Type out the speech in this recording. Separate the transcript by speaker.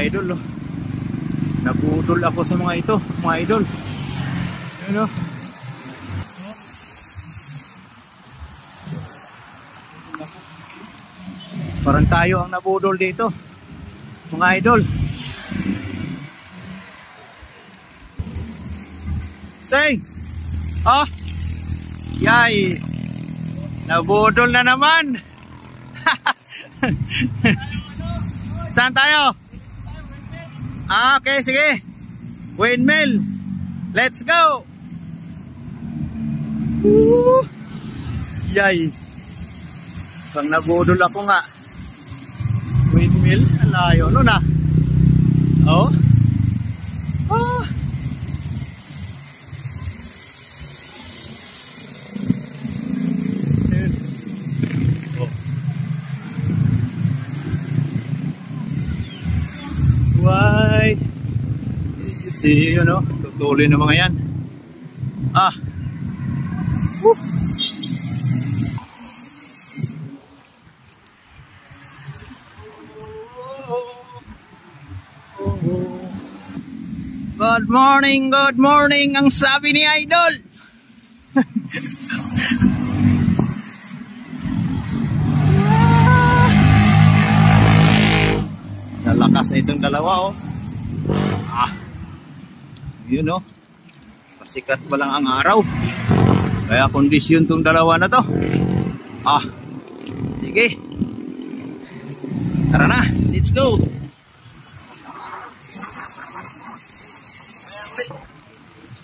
Speaker 1: idol, oh. Nabudol ako sa mga ito, mga idol. Yun, oh. Parang tayo ang nabudol dito, mga idol. Hey! Oh! Yay! Nabudol na naman! Saan tayo? Ah, okay, sige. Windmill. Let's go! Woo! Yay! Pang nabudol ako nga. Windmill? Alayo. Ano na? Oh? Oh! Why? See, you know, tutuloy na mga yan. Ah. Woo. Good morning, ang sabi ni Idol. Nalakas na itong dalawa, oh. Ah, yun, oh. Pasikat pa lang ang araw. Kaya kondisyon itong dalawa na to. Ah, sige. Tara na, let's go.